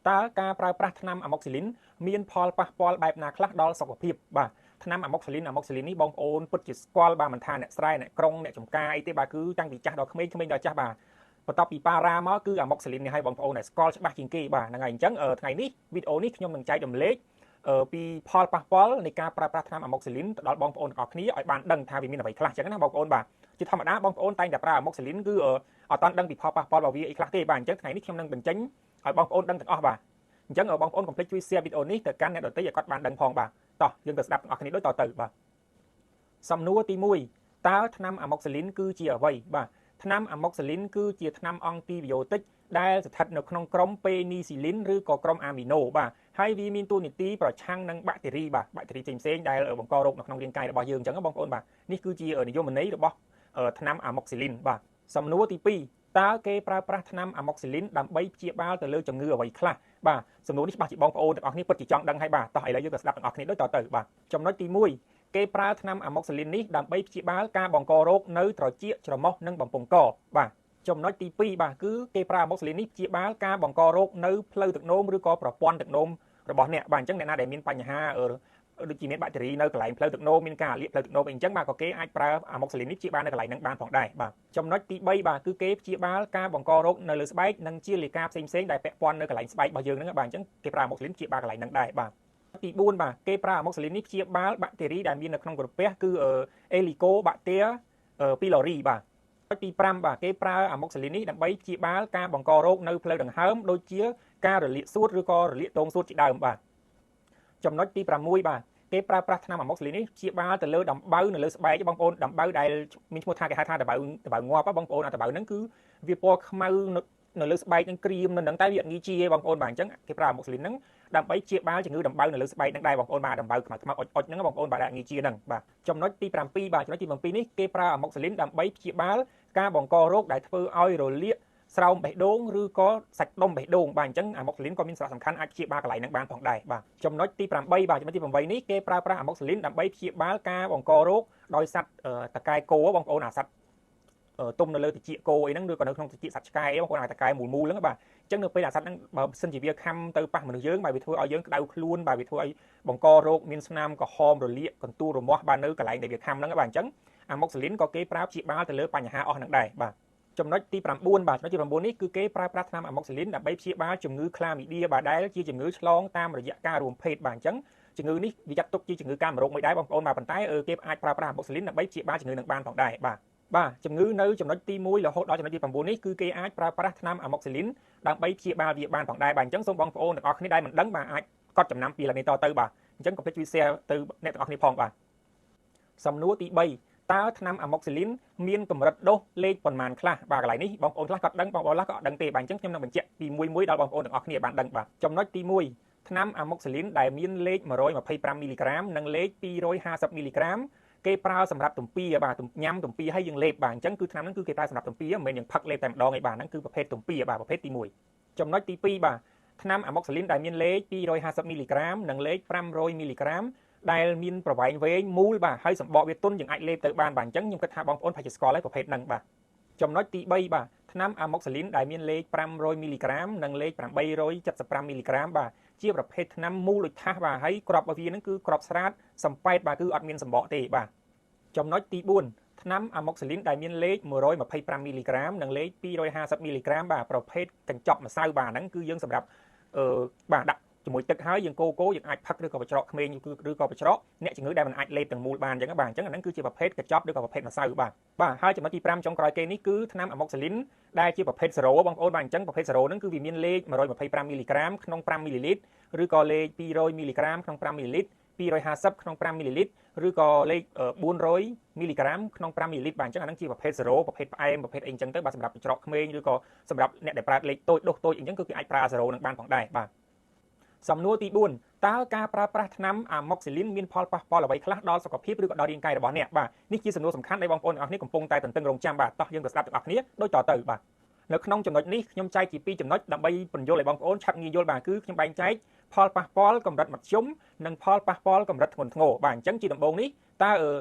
តើការប្រើប្រាស់ថ្នាំអាម៉ុកស៊ីលីនមានផលប៉ះពាល់បែបណាខ្លះដល់សុខភាពបាទថ្នាំអាម៉ុកស៊ីលីននេះបងប្អូនពិតជាស្គាល់បាទមិនថាអ្នកស្រែអ្នកក្រុងអ្នកចំការអីទេបាទគឺតាំងពីចាស់ដល់ក្មេងដល់ចាស់បាទបន្ទាប់ពីប៉ារ៉ាមកគឺអាម៉ុកស៊ីលីននេះឲ្យបងប្អូនស្គាល់ច្បាស់ជាងគេបាទហ្នឹងហើយអញ្ចឹងថ្ងៃនេះវីដេអូនេះខ្ញុំនឹងចែករំលែកពីផលប៉ះពាល់នៃការប្រើប្រាស់ថ្នាំអាម៉ុកស៊ីលីនទៅដល់បងប្អូនទាំងអស់គ្នាឲ្យបានដឹងថាវាមានអ្វីខ្លះអញ្ចឹងណាបងប្អូនបាទជាធម្មតាបងប្អូនតែងតែប្រើអាម៉ុកស៊ីលីនគឺអត់តាន់ដឹងពីផលប៉ះពាល់របស់វាអីខ្លះទេបាទអញ្ចឹងថ្ងៃនេះខ្ញុំនឹងបញ្ចេញឲ្យបងប្អូនដឹងទាំងអស់បាទអញ្ចឹងបងប្អូនកុំភ្លេចជួយ share វីដេអូនេះទៅកាន់អ្នកដទៃឲ្យគាត់បានដឹងផងបាទតោះយើងទៅស្ដាប់ទាំងអស់គ្នាដូចតទៅបាទសំណួរទី1តើថ្នាំអាម៉ុកស៊ីលីនគឺជាអ្វីបាទថ្នាំអាម៉ុកស៊ីលីនគឺជាថ្នាំអង់ទីប៊ីយោទិកដែលស្ថិតនៅក្នុងក្រុមពេនីស៊ីលីនឬក៏ក្រុមអាមីណូបាទហើយវាមានតួនាទីប្រឆាំងនឹងបាក់តេរីបាទបាក់តេរីផ្សេងៗដែលបង្ករោគនៅក្នុងរាងកាយរបស់យើងអញ្ចឹងបងប្អូនបាទនេះគឺជានិយមន័យរបស់ថ្នាំអាម៉ុកស៊ីលីនបាទសំណួរទី2តើគេប្រើប្រាស់ថ្នាំអាម៉ុកស៊ីលីនដើម្បីព្យាបាលទៅលើជំងឺអ្វីខ្លះបាទសំណួរនេះច្បាស់ជាបងប្អូនទាំងអស់គ្នាពិតជាចង់ដឹងហើយបាទតោះឥឡូវយើងទៅស្ដាប់ទាំងអស់គ្នាដូចតទៅបាទចំណុចទី1គេប្រើថ្នាំអាម៉ុកស៊ីលីននេះដើម្បីព្យាបាលការបង្ករោគនៅត្រចៀកច្រមុះនិងបំពង់កបាទចំណុចទី2បាទគឺគេប្រើអាម៉ុកស៊ីលីននេះព្យាបាលការបង្ករោគនៅផ្លូវទឹកនោមឬក៏ប្រព័ន្ធទឹកនោមរបស់អ្នកបាទអញ្ចឹងអ្នកណាដែលមានបញ្ហាដូចជាមានបាក់តេរីនៅកន្លែងផ្លូវទឹកនោមមានការលាកផ្លូវទឹកនោមអីអញ្ចឹងបាទក៏គេអាចប្រើអាម៉ុកស៊ីលីននេះព្យាបាលនៅកន្លែងហ្នឹងបានផងដែរបាទចំណុចទី3បាទគឺគេព្យាបាលការបង្ករោគនៅលើស្បែកនិងជាលិកាផ្សេងៗដែលពាក់ព័ន្ធនៅកន្លែងស្បែករបស់យើងហ្នឹងបាទអញ្ចឹងគេប្រើអាម៉ុកស៊ីលីនព្យាបាលកន្លែងហ្នឹងដែរបាទទី4បាទគេប្រើអាម៉ុកស៊ីលីននេះព្យាបាលបាក់តេរីដែលមាននៅក្នុងក្រពះគឺអេលីកូបាក់តេពីឡូរីបាទទី5បាទគេប្រើអាម៉ុកស៊ីលីននេះដើម្បីព្យាបាលការបង្ករោគនៅផ្លូវដង្ហើមដូចជាការរលាកសួតឬក៏រលាកទងសួតជាដើមបាទចំណុចទី6បាទគេប្រើប្រាស់ថ្នាំអាម៉ុកស៊ីលីននេះព្យាបាលទៅលើដំបៅនៅលើស្បែកបងប្អូនដំបៅដែលមានឈ្មោះថាគេហៅថាដំបៅងាប់បងប្អូនអាដំបៅហ្នឹងគឺវាពណ៌ខ្មៅនៅលើស្បែកនឹងក្រៀមនៅហ្នឹងតែវាអត់ងាយជាបងប្អូនបាទអញ្ចឹងគេប្រើអាម៉ុកស៊ីលីនហ្នឹងដើម្បីព្យាបាលជំងឺដំបៅនៅលើស្បែកហ្នឹងដែរបងប្អូនបាទដំបៅខ្មៅអុចហ្នឹងបងប្អូនបាទងាយជាហ្នឹងបាទចំណុចទី7បាទចំណុចទី7នេះគេប្រើអាម៉ុកស៊ីលីនដើម្បីព្យាបាលការបង្ករោគដែលធ្វើឲ្យរលាកស្រោមបេះដូងឬក៏សាច់ដុំបេះដូងបាទអញ្ចឹងអាម៉ុកស៊ីលីនក៏មានសារៈសំខាន់អាចព្យាបាលកន្លែងហ្នឹងបានផងដែរបាទចំណុចទី8បាទចំណុចទី8នេះគេប្រើប្រាស់អាម៉ុកស៊ីលីនដើម្បីព្យាបាលការបង្ករោគដោយសត្វតកែគោបងប្អូនអាសត្វទុំនៅលើតិចគោអីហ្នឹងឬក៏នៅក្នុងតិចសត្វឆ្កែអីបងប្អូនអាចតកែមូលហ្នឹងបាទអញ្ចឹងនៅពេលអាសត្វហ្នឹងបើសិនជាវាខំទៅប៉ះមនុស្សយើងបាទវាធ្វើឲ្យយើងក្តៅខ្លួនបាទវាធ្វើឲ្យបង្ករោគមានស្នាមក្រហមរលាកកន្ទួលរមាស់បាទនៅកន្លែងដែលវាខំហ្នឹងបាទអញ្ចឹងអាម៉ុកស៊ីលីនក៏គេប្រើព្យាបាលទៅលើបញ្ហាអស់ហ្នឹងដែរបាទចំណុចទី9បាទចំណុចទី9នេះគឺគេប្រើប្រាស់ថ្នាំអាម៉ុកស៊ីលីនដើម្បីព្យាបាលជំងឺក្លាមីឌាបាទដែលជាជំងឺឆ្លងតាមរយៈការរួមភេទបាទអញ្ចឹងជំងឺនេះវាចាត់ទុកជាជំងឺកាមរោគមួយដែរបងប្អូនបាទប៉ុន្តែគេអាចប្រើប្រាស់អាម៉ុកស៊ីលីនដើម្បីព្យាបាលជំងឺនឹងបានផងដែរបាទជំងឺនៅចំណុចទី1រហូតដល់ចំណុចទី9នេះគឺគេអាចប្រើប្រាស់ថ្នាំអាម៉ុកស៊ីលីនដើម្បីព្យាបាលវាបានផងដែរបាទអញ្ចឹងសូមបងប្អូនទាំងអស់គ្នាដែលមិនដឹងបាទអាចកត់ចំណាំពីឥឡូវនេះតទៅបាទអញ្ចឹងកុំភ្លេចជួយ share ទៅអ្នកទាំងអស់គ្នាផងបាទសំណួរទី3តើថ្នាំអាម៉ុកស៊ីលីនមានកម្រិតដូសលេខប៉ុន្មានខ្លះបាទកន្លែងនេះបងប្អូនខ្លះក៏ដឹងបងប្អូនខ្លះក៏អត់ដឹងទេបាទអញ្ចឹងខ្ញុំនឹងបញ្ជាក់ពីមួយដល់បងប្អូនទាំងអស់គ្នាបានដឹងបាទចំណុចទី1ថ្នាំអាម៉ុកស៊ីលីនដែលមានលេខ125មីលីក្រាមនិងលេខ250មីលីក្រាមគេប្រើសម្រាប់ទំពាបាទញ៉ាំទំពាហើយយើងលេបបាទអញ្ចឹងគឺថ្នាំហ្នឹងគឺគេប្រើសម្រាប់ទំពាមិនមែនយើងផឹកលេបតែម្ដងឯបាទហ្នឹងគឺប្រភេទទំពាបាទប្រភេទទី1ចំណុចទី2បាទថ្នាំអាម៉ុកស៊ីលីនដែលមានលេខ250មីលីក្រាមនិងលេខ500មីលីក្រាមដែលមានប្រវែងវែងមូលបាទហើយសម្បកវាទន់យើងអាចលេបទៅបានបាទអញ្ចឹងខ្ញុំគិតថាបងប្អូនប្រហែលជាស្គាល់ហើយប្រភេទហ្នឹងបាទចំណុចទី3បាទថ្នាំអាម៉ុកស៊ីលីនដែលមានលេខ500មីលីក្រាមនិងលេខ875មីលីក្រាមបាទជាប្រភេទថ្នាំមូលដូចថាសបាទហើយគ្រាប់របស់វាហ្នឹងគឺគ្រាប់ស្រាតសំប៉ែតបាទគឺអត់មានសម្បកទេបាទចំណុចទី4ថ្នាំអាម៉ុកស៊ីលីនដែលមានលេខ125មីលីក្រាមនិងលេខ250មីលីក្រាមបាទប្រភេទកញ្ចប់ម្សៅបាទហ្នឹងគឺយើងសម្រាប់បាទដាក់ជាមួយទឹកហើយយើងកូយើងអាចផឹកឬក៏បច្រកក្មេងឬក៏បច្រកអ្នកជំងឺដែលមិនអាចលេបទាំងមូលបានអញ្ចឹងបាទអញ្ចឹងអាហ្នឹងគឺជាប្រភេទកញ្ចប់ឬក៏ប្រភេទម្សៅបាទហើយចំណុចទី5ចុងក្រោយគេនេះគឺថ្នាំអាម៉ុកស៊ីលីនដែលជាប្រភេទសេរ៉ូបងប្អូនបាទអញ្ចឹងប្រភេទសេរ៉ូហ្នឹងគឺវាមានលេខ125មីលីក្រាមក្នុង5មីលីលីត្រឬក៏លេខ200មីលីក្រាមក្នុង5មីលីលីត្រ250ក្នុង5មីលីលីត្រឬក៏លេខ400មីលីក្រាមក្នុង5មីលីលីត្របាទអញ្ចឹងអាហ្នឹងជាប្រភេទសេរ៉ូប្រភេទផ្អែមប្រភេទអីអញ្ចឹងទៅបាទសម្រាប់បច្រកក្មេងឬក៏សម្រាប់អ្នកដែលប្រើលេខតូចដុសតូចអញ្ចឹងគឺគេអាចប្រើសេរ៉ូនឹងបានផងដែរបាទសំណួរទី4តើការប្រើប្រាស់ថ្នាំអាម៉ុកស៊ីលីនមានផលប៉ះពាល់អ្វីខ្លះដល់សុខភាពឬក៏ដល់រាងកាយរបស់អ្នកបាទនេះជាសំណួរសំខាន់ដែលបងប្អូនទាំងអស់គ្នាកំពុងតែទន្ទឹងរង់ចាំបាទតោះយើងទៅស្ដាប់ទាំងអស់គ្នាដូចតទៅបាទនៅក្នុងចំណុចនេះខ្ញុំចែកជា2ចំណុចដើម្បីពន្យល់ឲ្យបងប្អូនឆាប់ងាយយល់បាទគឺខ្ញុំបែងចែកផលប៉ះពាល់កម្រិតមធ្យមនិងផលប៉ះពាល់កម្រិតធ្ងន់ធ្ងរបាទអញ្ចឹងជាដំបូងនេះតើ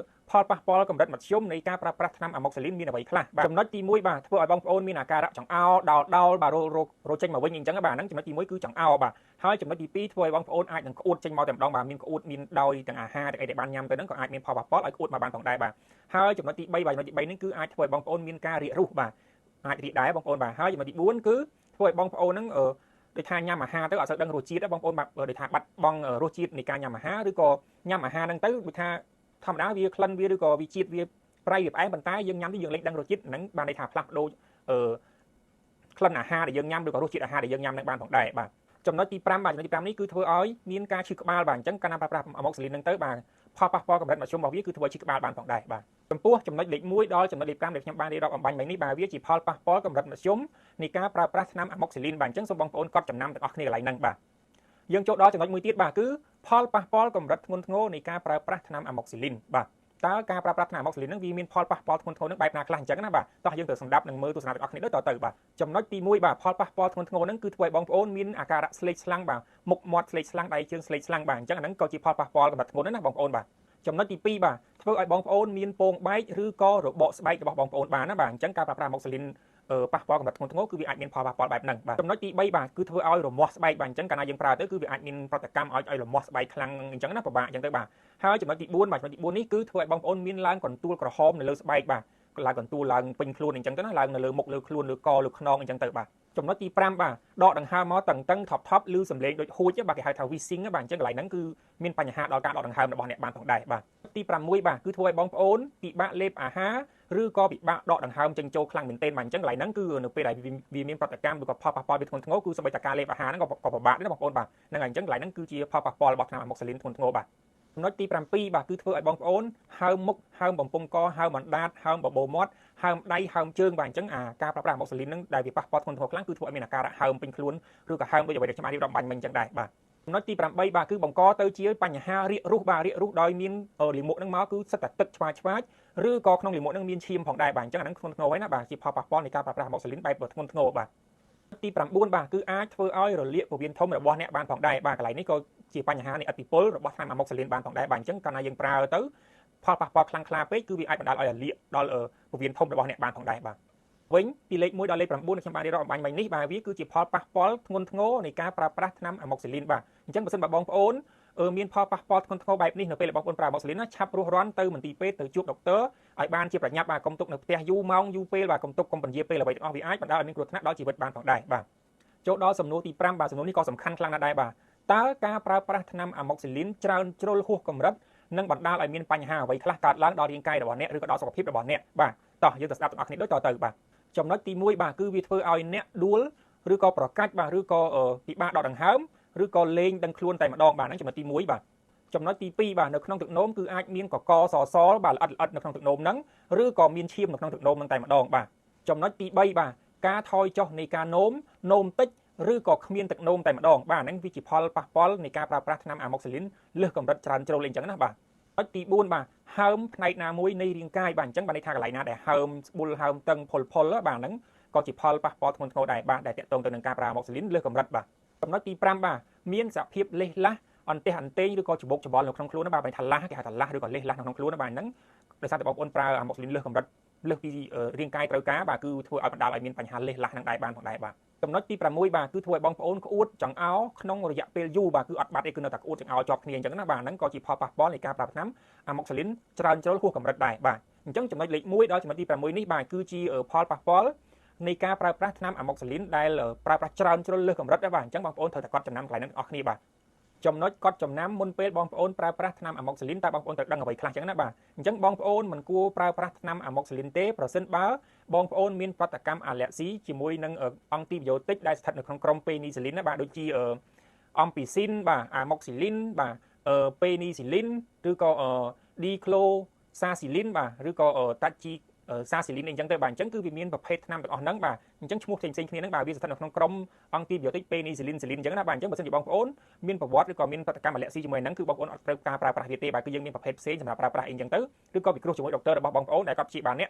ផលប៉ះពាល់កម្រិតមធ្យមនៃការប្រើប្រាស់ថ្នាំអាម៉ុកស៊ីលីនមានអ្វីខ្លះបាទចំណុចទី1បាទធ្វើឲ្យបងប្អូនមានអាការៈចង្អោរដោលបាទរចេញមកវិញអញ្ចឹងបាទហ្នឹងចំណុចទី1គឺចង្អោរបាទហើយចំណុចទី2ធ្វើឲ្យបងប្អូនអាចនឹងក្អួតចេញមកតែម្ដងបាទមានក្អួតមានដោយទាំងអាហារទាំងអីដែលបានញ៉ាំទៅហ្នឹងក៏អាចមានផលប៉ះពាល់ឲ្យក្អួតមកបានផងដែរបាទហើយចំណុចទី3បាទចំណុចទី3នេះគឺអាចធ្វើឲ្យបងប្អូនមានការរាករូសបាទអាចរាកដែរបងប្អូនបាទហើយចំណុចទី4គឺធ្វើឲ្យបងប្អូនហ្នឹងដូចថាញ៉ាំអាហារទៅអត់សូវដឹងរសជាតិទេបងប្អូនបាទដូចថាបាត់បង់រសជាតិនៃការញ៉ាំអាហារឬក៏ញ៉ាំអាហារហ្នឹងទៅដូចថាធម្មតាវាក្លិនវាឬក៏វាជាតិវាប្រៃវាផ្អែមប៉ុន្តែយើងញ៉ាំទៅយើងលេចដឹងរសជាតិហ្នឹងបានន័យថាផ្លាស់ប្ដូរក្លិនអាហារដែលយើងញ៉ាំឬក៏រសជាតិអាហារដែលយើងញ៉ាំនឹងបានផងដែរបាទចំណុចទី5បាទចំណុចទី5នេះគឺធ្វើឲ្យមានការឈឺក្បាលបាទអញ្ចឹងកាលណាប្រើប្រាស់អាម៉ុកស៊ីលីនហ្នឹងទៅបាទផលប៉ះពាល់កម្រិតមធ្យមរបស់វាគឺធ្វើឲ្យឈឺក្បាលបានផងដែរបាទចំពោះចំណុចលេខ1ដល់ចំណុចលេខ5ដែលខ្ញុំបានរៀបរាប់អំបញ្ញមិញនេះបាទវាជាផលប៉ះពាល់កម្រិតមធ្យមនៃការប្រើប្រាស់ថ្នាំអាម៉ុកស៊ីលីនបាទអញ្ចឹងសូមបងប្អូនកត់ចំណាំទាំងអស់គ្នាកន្លែងហ្នឹងបាទយើងចូលដល់ចំណុចមួយទៀតបាទគឺផលប៉ះពាល់កម្រិតធ្ងន់ធ្ងរនៃការប្រើប្រាស់ថ្នាំអាម៉ុកស៊ីលីនបាទតើការប្រើប្រាស់ថ្នាំអាម៉ុកស៊ីលីនហ្នឹងវាមានផលប៉ះពាល់ធ្ងន់ធ្ងរនឹងបែបណាខ្លះអញ្ចឹងណាបាទតោះយើងត្រូវសម្ដាប់និងមើលទស្សនាទាំងអស់គ្នាដូចតទៅបាទចំណុចទី1បាទផលប៉ះពាល់ធ្ងន់ធ្ងរហ្នឹងគឺធ្វើឲ្យបងប្អូនមានអាការៈស្លេកស្លាំងបាទមុខមាត់ស្លេកស្លាំងដៃជើងស្លេកស្លាំងបាទអញ្ចឹងហ្នឹងក៏ជាផលប៉ះពាល់កម្រិតធ្ងន់ណាបងប្អូនបាទចំណុចទី2បាទធ្វើឲ្យបងប្អូនមានពងបែកឬក៏របកស្បែករបស់បងប្អូនបានណាបាទអញ្ចឹងការប្រើប្រាស់អាម៉ុកស៊ីលីនប៉ះពាល់កម្រិតធ្ងន់ធ្ងរគឺវាអាចមានផលប៉ះពាល់បែបហ្នឹងបាទចំណុចទី3បាទគឺធ្វើឲ្យរមាស់ស្បែកបាទអញ្ចឹងកាលណាយើងប្រើទៅគឺវាអាចមានប្រតិកម្មឲ្យរមាស់ស្បែកខ្លាំងអញ្ចឹងណាពិបាកអញ្ចឹងទៅបាទហើយចំណុចទី4បាទចំណុចទី4នេះគឺធ្វើឲ្យបងប្អូនមានឡើងកន្ទួលក្រហមនៅលើស្បែកបាទឡើងកន្ទួលឡើងពេញខ្លួនអញ្ចឹងទៅណាឡើងនៅលើមុខលើខ្លួនលើកលើខ្នងអញ្ចឹងទៅបាទចំណុចទី5បាទដកដង្ហើមមកតឹងថប់ឬសំឡេងដូចហួចបាទគេហៅថា wheezing បាទអញ្ចឹងកន្លែងហ្នឹងគឺមានបញ្ហាដល់ការដកដង្ហើមរបស់អ្នកបានផងដែរបាទទី6បាទគឺធ្វើឲ្យបងប្អូនពិបាកលេបអាហារឬក៏ពិបាកដកដង្ហើមចេញចូលខ្លាំងមែនទែនបាទអញ្ចឹងកន្លែងហ្នឹងគឺនៅពេលដែលវាមានប្រតិកម្មឬក៏ផលប៉ះពាល់វាធ្ងន់ធ្ងរគឺសូម្បីតែការលេបអាហារហ្នឹងក៏ពិបាកដែរបងប្អូនបាទហ្នឹងហើយអញ្ចឹងកន្លែងហ្នឹងគឺជាផលប៉ះពាល់របស់ថ្នាំអាម៉ុកស៊ីលីនធ្ងន់ធ្ងរបាទចំណុចទី7បាទគឺធ្វើឲ្យបងប្អូនហើមមុខហើមបំពង់កហើមអណ្ដាតហើមបបោមាត់ហើមដៃហើមជើងបាទអញ្ចឹងការប្រើប្រាស់អាម៉ុកស៊ីលីនហ្នឹងដែលវាប៉ះពាល់ធ្ងន់ធ្ងរខ្លាំងគឺធ្វើឲ្យមានអាការៈហើមពេញខ្លួនឬក៏ហើមដូចអ្វីដែលខ្ញុំបានរៀបរាប់បាញ់មិញអញ្ចឹងដែរបាទចំណុចទី8បាទគឺបង្កទៅជាបញ្ហារាករូសបាទរាករូសដោយមានលាមកហ្នឹងមកគឺសិតតែទឹកឆ្វាចឬក៏ក្នុងលាមកហ្នឹងមានឈាមផងដែរបាទអញ្ចឹងអាហ្នឹងធ្ងន់ធ្ងរហើយណាបាទជាផលប៉ះពាល់នៃការប្រើប្រាស់អាម៉ុកស៊ីលីនបែបធ្ងន់ធ្ងរបាទទី9បាទគឺអាចធ្វើឲ្យរលាកពោះវៀនធំរបស់អ្នកបានផងដែរបាទកន្លែងនេះក៏ជាបញ្ហានៃឥទ្ធិពលរបស់ថ្នាំអាម៉ុកស៊ីលីនបានផងដែរបាទអញ្ចឹងកាលណាយើងប្រើទៅផលប៉ះពាល់ខ្លាំងក្លាពេកគឺវាអាចបណ្ដាលឲ្យរលាកដល់ពោះវៀនធំរបស់អ្នកបានផងដែរបាទវិញពីលេខ1ដល់លេខ9ខ្ញុំបានរៀបរាប់អំបញ្ញមិញនេះបាទវាគឺជាផលប៉ះពាល់ធ្ងន់ធ្ងរនៃការប្រើប្រាស់ថ្នាំអាម៉ុកស៊ីលីនបាទអញ្ចឹងបើសិនបើបងប្អូនមានផលប៉ះពាល់ធ្ងន់ធ្ងរបែបនេះនៅពេលដែលបងប្អូនប្រើអាម៉ុកស៊ីលីនណាឆាប់រស់រាន់ទៅមន្ទីរពេទ្យទៅជួបដុកទ័រឲ្យបានជាប្រញាប់បាទកុំទុកនៅផ្ទះយូរម៉ោងយូរពេលបាទកុំទុកកុំពន្យាពេលអ្វីទាំងអស់វាអាចបណ្ដាលឲ្យមានគ្រោះថ្នាក់ដល់ជីវិតបានផងដែរបាទចូលដល់សំណួរទី5បាទសំណួរនេះក៏សំខាន់ខ្លាំងណាស់ដែរបាទតើការប្រើប្រាស់ថ្នាំអាម៉ុកស៊ីលីនច្រើនជ្រុលហួសកម្រិតនឹងបណ្ដាលឲ្យមានបញ្ហាអ្វីខ្លះកើតឡើងដល់រាងកាយរបស់អ្នកឬក៏ដល់សុខភាពរបស់អ្នកបាទតោះយើងទៅស្ដាប់ទាំងអស់គ្នាដូចតទៅបាទចំណុចទី1បាទគឺវាធ្វើឲ្យអ្នកដួលឬក៏ប្រកាច់បាទឬក៏ពិបាកដកដង្ហើមឬក៏លេងដឹងខ្លួនតែម្ដងបាទហ្នឹងចំណុចទី1បាទចំណុចទី2បាទនៅក្នុងទឹកនោមគឺអាចមានកកសបាទល្អិតនៅក្នុងទឹកនោមហ្នឹងឬក៏មានឈាមនៅក្នុងទឹកនោមហ្នឹងតែម្ដងបាទចំណុចទី3បាទការថយចុះនៃការនោមតិចឬក៏គ្មានទឹកនោមតែម្ដងបាទហ្នឹងវាជាផលប៉ះពាល់នៃការប្រើប្រាស់ថ្នាំអាម៉ុកស៊ីលីនលើសកម្រិតច្រើនជ្រុលអីចឹងណាបាទចំណុចទី4បាទហើមផ្នែកណាមួយនៃរាងកាយបាទអញ្ចឹងបានន័យថាកន្លែងណាដែលហើមស្ប៊ុលហើមតឹងផុលបាទហ្នឹងក៏ជាផលប៉ះពាល់ធ្ងន់ធ្ងរដែរបាទដែលទាក់ទងទៅនឹងការប្រើអាម៉ុកស៊ីលីនលើសកម្រិតបាទចំណុចទី5បាទមានសភាពលេះឡាស់អន្ទះអន្ទែងឬក៏ច្បូកច្បល់នៅក្នុងខ្លួនបាទបែរថាឡាស់គេហៅថាឡាស់ឬក៏លេះឡាស់នៅក្នុងខ្លួនបាទហ្នឹងដោយសារតែបងប្អូនប្រើអាម៉ុកស៊ីលីនលើសកម្រិតលើសពីរាងកាយត្រូវការបាទគឺធ្វើឲ្យបណ្ដាលឲ្យមានបញ្ហាលេះឡាស់នឹងដែរបានផងដែរបាទចំណុចទី6បាទគឺធ្វើឲ្យបងប្អូនក្អួតចង្អោរក្នុងរយៈពេលយូរបាទគឺអត់បាត់ទេគឺនៅតែក្អួតចង្អោរជាប់គ្នាអញ្ចឹងណាបាទហ្នឹងក៏ជាផលប៉ះពាល់នៃការប្រើថ្នាំអាម៉ុកស៊ីលីនច្រើនជ្រុលហួសកម្រិតដែរបាទអញ្ចឹងចំណុចលេខ1ដល់ចំណុចទី6នេះបាទគឺជាផលប៉ះពាល់នៃការប្រើប្រាស់ថ្នាំអាម៉ុកស៊ីលីនដែលប្រើប្រាស់ច្រើនជ្រុលលើសកម្រិតដែរបាទអញ្ចឹងបងប្អូនត្រូវតែកត់ចំណាំកន្លែងហ្នឹងអស់គ្នាបាទចំណុចកត់ចំណាំមុនពេលបងប្អូនប្រើប្រាស់ថ្នាំអាម៉ុកស៊ីលីនតើបងប្អូនត្រូវដឹងអ្វីខ្លះចឹងណាបាទអញ្ចឹងបងប្អូនមិនគួរប្រើប្រាស់ថ្នាំអាម៉ុកស៊ីលីនទេប្រសិនបើបងប្អូនមានប្រតិកម្មអាឡែស៊ីជាមួយនឹងអង់ទីប៊ីយោទិកដែលស្ថិតនៅក្នុងក្រុមពេនីស៊ីលីនណាបាទដូចជាអំពីស៊ីនបាទអាម៉ុកស៊ីលីនបាទពេនីស៊ីលីនឬក៏ឌីក្លូសាស៊ីលីនបាទឬក៏តាជីសាស៊ីលីនអីចឹងទៅបាទអញ្ចឹងគឺវាមានប្រភេទថ្នាំទាំងអស់ហ្នឹងបាទអញ្ចឹងឈ្មោះផ្សេងៗគ្នាហ្នឹងបាទវាស្ថិតនៅក្នុងក្រុមអង់ទីប៊ីយោទិកពេនីស៊ីលីនអញ្ចឹងណាបាទអញ្ចឹងបើសិនជាបងប្អូនមានប្រវត្តិឬក៏មានប្រតិកម្មអាឡែស៊ីជាមួយហ្នឹងគឺបងប្អូនអត់ត្រូវការប្រើប្រាស់វាទេបាទគឺយើងមានប្រភេទផ្សេងសម្រាប់ប្រើប្រាស់អីចឹងទៅឬក៏ពិគ្រោះជាមួយដុកទ័ររបស់បងប្អូនដែលគាត់ព្យាបាលអ្នក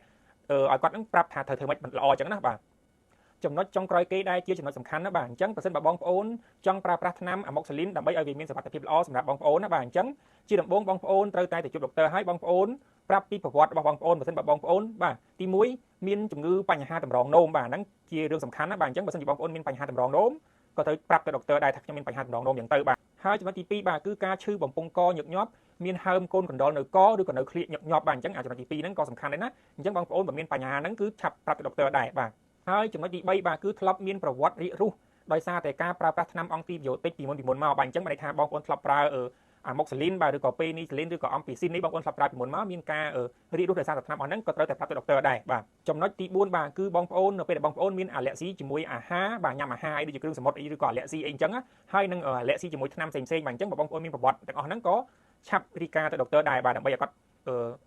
ឲ្យគាត់ហ្នឹងប្រាប់ថាត្រូវធ្វើម៉េចល្អអញ្ចឹងណាបាទចំណុចចុងក្រោយគេដែលជាចំណុចសំខាន់ណាបាទអញ្ចឹងបើសិនបើបងប្អូនចង់ប្រើប្រាស់ថ្នាំអាម៉ុកស៊ីលីនដើម្បីឲ្យវាមានសុខភាពល្អសម្រាប់បងប្អូនណាបាទអញ្ចឹងជាដំបូងបងប្អូនត្រូវតែទៅជួបដុកទ័រឲ្យបងប្អូន ប្រាប់ពីប្រវត្តិរបស់បងប្អូនបើសិនបើបងប្អូនបាទទី1មានជំងឺបញ្ហាតម្រងនោមបាទហ្នឹងជារឿងសំខាន់ណាបាទអញ្ចឹងបើសិនជាបងប្អូនមានបញ្ហាតម្រងនោមក៏ត្រូវប្រាប់ទៅដុកទ័រដែរថាខ្ញុំមានបញ្ហាតម្រងនោមយ៉ាងទៅបាទហើយចំណុចទី2បាទគឺការឈឺបំពង់កញឹកញាប់មានហើមកូនកណ្ដុរនៅកឬក៏នៅឃ្លៀកញឹកញាប់បាទអញ្ចឹងចំណុចទី2ហ្នឹងក៏សំខាន់ដែរណាអញ្ចឹងបងប្អូនបើមានបញ្ហាហ្នឹងគឺឆាប់ប្រាប់ទៅដុកទ័រដែរបាទហើយចំណុចទី3បាទគឺធ្លាប់មានប្រវត្តិរីករុះដោយសារតែការប្រើប្រាស់ថ្នាំអង់ទីប៊ីយោទិកពីមុនមកបាទអញ្ចឹងបានន័យថាបងប្អូនធ្លាប់ប្រើអាម៉ុកស៊ីលីនបាទឬក៏ពេនីស៊ីលីនឬក៏អំពីស៊ីននេះបងប្អូនធ្លាប់ប្រើពីមុនមកមានការរីករុះដោយសារតែថ្នាំអស់ហ្នឹងក៏ត្រូវតែប្រាប់ទៅដុកទ័រដែរបាទចំណុចទី4បាទគឺបងប្អូននៅពេលដែលបងប្អូនមានអាឡែស៊ីជាមួយអាហារបាទញ៉ាំអាហារអីដូចជាគ្រឿងសមុទ្រអីឬក៏អាឡែស៊ីអីអញ្ចឹងហើយនឹងអាឡែស៊ីជាមួយថ្នាំផ្សេងៗបាទអញ្ចឹងបងប្អូនមានប្រវត្តិទាំងអស់ហ្នឹងក៏ឆាប់រីកាទៅដុកទ័រដែរបាទដើម្បីឲ្យគាត់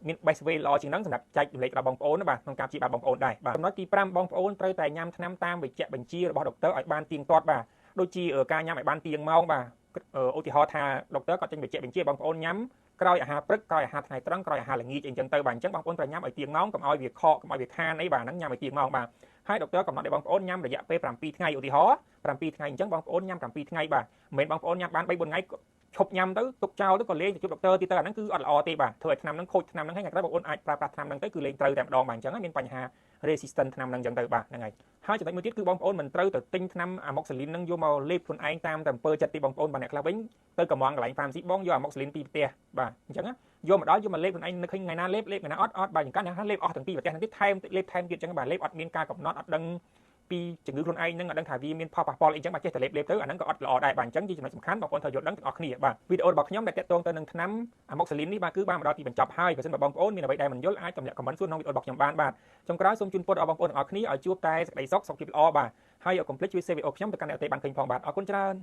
មាន best way ល្អជាងហ្នឹងសម្រាប់ចែករំលែកដល់បងប្អូនបាទក្នុងការព្យាបាលបងប្អូនដែរបាទចំណុចទី5បងប្អូនត្រូវតែញ៉ាំថ្នាំតាមវេជ្ជបញ្ជារបស់ដុកទ័រឲ្យបានទៀងទាត់បាទដូចជាការញ៉ាំឲ្យបានទៀងម៉ោងបាទឧទាហរណ៍ថាដុកទ័រគាត់ចេញវេជ្ជបញ្ជាបងប្អូនញ៉ាំក្រោយអាហារព្រឹកក្រោយអាហារថ្ងៃត្រង់ក្រោយអាហារល្ងាចអីចឹងទៅបាទអញ្ចឹងបងប្អូនត្រូវញ៉ាំឲ្យទៀងម៉ោងកុំឲ្យវាខកកុំឲ្យវាខានអីបាទហ្នឹងញ៉ាំឲ្យទៀងម៉ោងបាទហើយដុកទ័រកំណត់ឲ្យបងប្អូនញ៉ាំរយៈពេល7ថ្ងៃឧទាហរណ៍7ថ្ងៃអញ្ចឹងបងប្អូនញ៉ាំ7ថ្ងៃបាទមិនមែនបងប្អូនញ៉ាំបាន3 4ថ្ងៃឈប់ញ៉ាំទៅទុកចោលទៅក៏លេងទៅជួបដុកទ័រទៀតទៅអាហ្នឹងគឺអត់ល្អទេបាទធ្វើឲ្យថ្នាំហ្នឹងខូចថ្នាំហ្នឹងហើយថ្ងៃក្រោយបងប្អូនអាចប្រើប្រាស់ថ្នាំហ្នឹងទៅគឺលេងត្រូវតែម្ដងបាទអញ្ចឹងមានបញ្ហា resistant ថ្នាំហ្នឹងអញ្ចឹងទៅបាទហ្នឹងហើយហើយចំណុចមួយទៀតគឺបងប្អូនមិនត្រូវទៅទិញថ្នាំអាម៉ុកស៊ីលីនហ្នឹងយកមកលេបខ្លួនឯងតាមតែអំពើចិត្តទីបងប្អូនបាទអ្នកខ្លះវិញទៅកំងកន្លែង pharmacy បងយកអាម៉ុកស៊ីលីនពីផ្ទះបាទអញ្ចឹងយកមកដល់យកមកលេបខ្លួនឯងនឹកឃើញថ្ងៃណាលេបថ្ងៃណាអត់បាទយ៉ាងកាន់ណាលេបអស់ទាំងពីប្រទេសហ្នឹងទៀតថែមលេបថែមទៀតអញ្ចឹងបាទលេបអត់មានការកំណត់អត់ដឹងពីជំងឺខ្លួនឯងហ្នឹងអត់ដឹងថាវាមានផលប៉ះពាល់អីចឹងបាទចេះតែលេបទៅអាហ្នឹងក៏អត់ល្អដែរបាទអញ្ចឹងជាចំណុចសំខាន់បងប្អូនត្រូវយល់ដឹងទាំងអស់គ្នាបាទវីដេអូរបស់ខ្ញុំដែលទាក់ទងទៅនឹងថ្នាំអាម៉ុកស៊ីលីននេះបាទគឺបានមកដល់ទីបញ្ចប់ហើយបើសិនបើបងប្អូនមានអ្វីដែលមិនយល់អាចទម្លាក់ comment សួរក្នុងវីដេអូរបស់ខ្ញុំបានបាទចុងក្រោយសូមជូនពរដល់បងប្អូនទាំងអស់គ្នាឲ្យជួបតែសេចក្តីសុខសុខភាពល្អបាទហើយកុំភ្លេចជួយ share វីដេអូខ្ញុំទៅកាន់អ្នកដទៃបានឃើញផងបាទអរគុណច្រើន